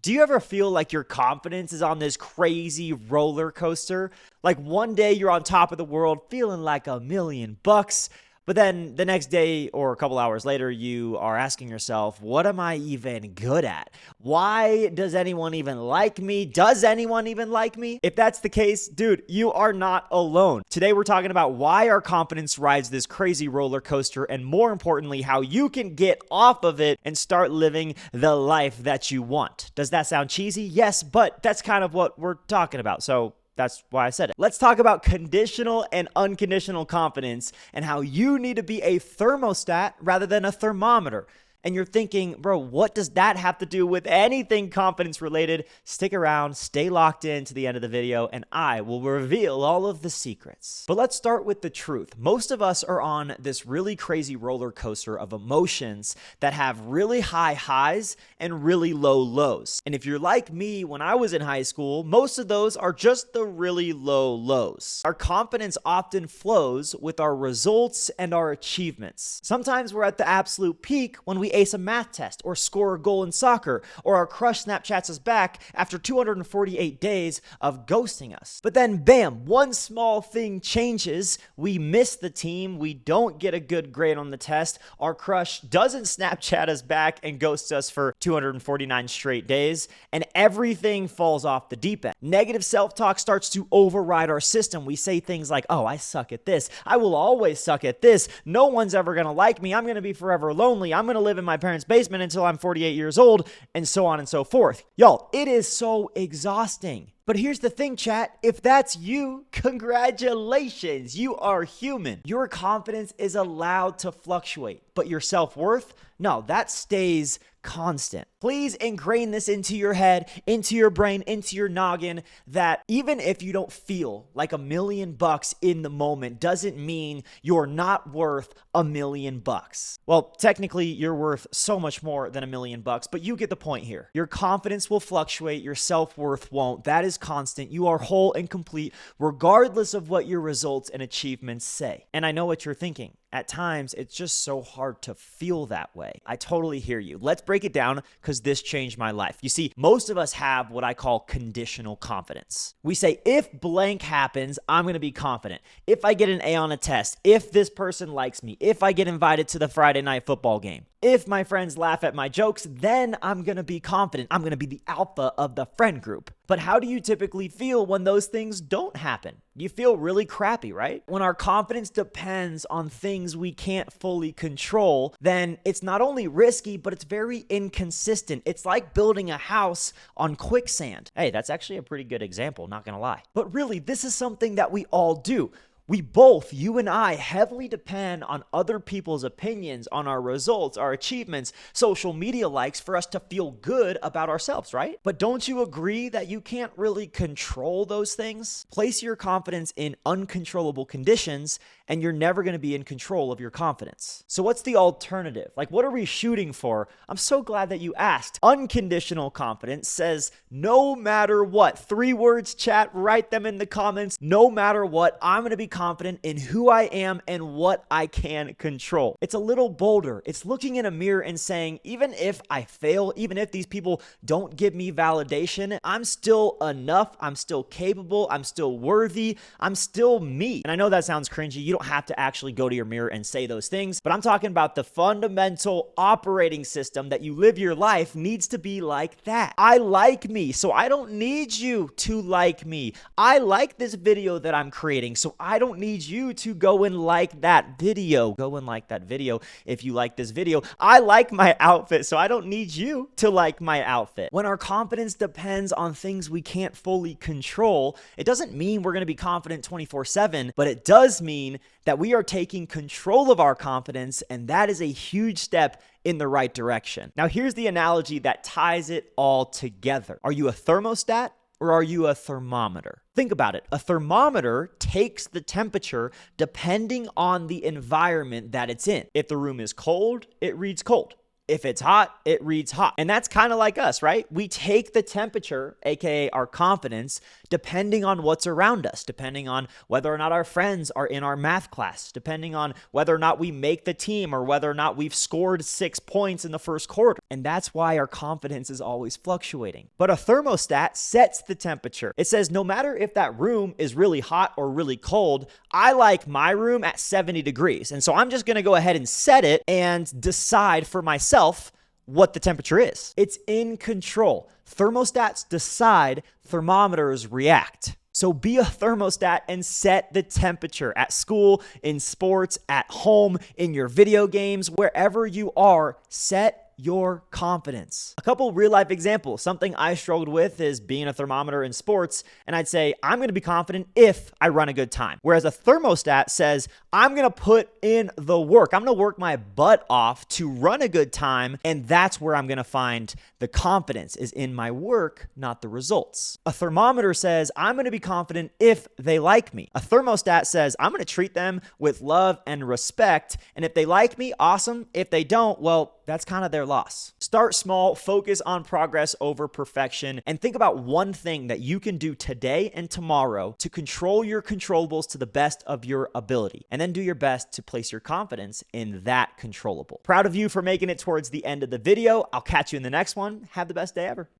Do you ever feel like your confidence is on this crazy roller coaster? Like one day you're on top of the world feeling like $1,000,000, but then the next day or a couple hours later, you are asking yourself, what am I even good at? Why does anyone even like me? Does anyone even like me? If that's the case, dude, you are not alone. Today, we're talking about why our confidence rides this crazy roller coaster, and more importantly, how you can get off of it and start living the life that you want. Does that sound cheesy? Yes, but that's kind of what we're talking about. So that's why I said it. Let's talk about conditional and unconditional confidence and how you need to be a thermostat rather than a thermometer. And you're thinking, bro, what does that have to do with anything confidence related? Stick around, stay locked in to the end of the video, and I will reveal all of the secrets. But let's start with the truth. Most of us are on this really crazy roller coaster of emotions that have really high highs and really low lows. And if you're like me, when I was in high school, most of those are just the really low lows. Our confidence often flows with our results and our achievements. Sometimes we're at the absolute peak when we ace a math test or score a goal in soccer, or our crush Snapchats us back after 248 days of ghosting us. But then bam, one small thing changes. We miss the team. We don't get a good grade on the test. Our crush doesn't Snapchat us back and ghosts us for 249 straight days, and everything falls off the deep end. Negative self-talk starts to override our system. We say things like, oh, I suck at this. I will always suck at this. No one's ever going to like me. I'm going to be forever lonely. I'm going to live in my parents' basement until I'm 48 years old, and so on and so forth. Y'all, it is so exhausting. But here's the thing, chat. If that's you, congratulations. You are human. Your confidence is allowed to fluctuate, but your self-worth, no, that stays constant. Please ingrain this into your head, into your brain, into your noggin, that even if you don't feel like $1,000,000 in the moment doesn't mean you're not worth $1,000,000. Well, technically you're worth so much more than $1,000,000, but you get the point here. Your confidence will fluctuate. Your self-worth won't. That is constant. You are whole and complete regardless of what your results and achievements say. And I know what you're thinking. At times, it's just so hard to feel that way. I totally hear you. Let's break it down because this changed my life. You see, most of us have what I call conditional confidence. We say, if blank happens, I'm going to be confident. If I get an A on a test, if this person likes me, if I get invited to the Friday night football game, if my friends laugh at my jokes, then I'm going to be confident. I'm going to be the alpha of the friend group. But how do you typically feel when those things don't happen? You feel really crappy, right? When our confidence depends on things we can't fully control, then it's not only risky, but it's very inconsistent. It's like building a house on quicksand. Hey, that's actually a pretty good example, not going to lie. But really, this is something that we all do. We both, you and I, heavily depend on other people's opinions, on our results, our achievements, social media likes for us to feel good about ourselves, right? But don't you agree that you can't really control those things? Place your confidence in uncontrollable conditions, and you're never going to be in control of your confidence. So what's the alternative? Like, what are we shooting for? I'm so glad that you asked. Unconditional confidence says, no matter what, 3 words, chat, write them in the comments. No matter what, I'm going to be confident in who I am and what I can control. It's a little bolder. It's looking in a mirror and saying, even if I fail, even if these people don't give me validation, I'm still enough. I'm still capable. I'm still worthy. I'm still me. And I know that sounds cringy. You don't have to actually go to your mirror and say those things, but I'm talking about the fundamental operating system that you live your life needs to be like that. I like me, so I don't need you to like me. I like this video that I'm creating, so I don't need you to go and like that video. Go and like that video if you like this video. I like my outfit, so I don't need you to like my outfit. When our confidence depends on things we can't fully control, it doesn't mean we're going to be confident 24/7, but it does mean that we are taking control of our confidence, and that is a huge step in the right direction. Now, here's the analogy that ties it all together. Are you a thermostat or are you a thermometer? Think about it. A thermometer takes the temperature depending on the environment that it's in. If the room is cold, it reads cold. If it's hot, it reads hot. And that's kind of like us, right? We take the temperature, aka our confidence, depending on what's around us, depending on whether or not our friends are in our math class, depending on whether or not we make the team or whether or not we've scored 6 points in the first quarter. And that's why our confidence is always fluctuating. But a thermostat sets the temperature. It says no matter if that room is really hot or really cold, I like my room at 70 degrees. And so I'm just going to go ahead and set it and decide for myself what the temperature is. It's in control. Thermostats decide, thermometers react. So be a thermostat and set the temperature at school, in sports, at home, in your video games, wherever you are, set your confidence. A couple real life examples. Something I struggled with is being a thermometer in sports, and I'd say, I'm going to be confident if I run a good time. Whereas a thermostat says, I'm going to put in the work. I'm going to work my butt off to run a good time, and that's where I'm going to find the confidence is in my work, not the results. A thermometer says, I'm going to be confident if they like me. A thermostat says, I'm going to treat them with love and respect, and if they like me, awesome. If they don't, well, that's kind of their loss. Start small, focus on progress over perfection, and think about one thing that you can do today and tomorrow to control your controllables to the best of your ability, and then do your best to place your confidence in that controllable. Proud of you for making it towards the end of the video. I'll catch you in the next one. Have the best day ever.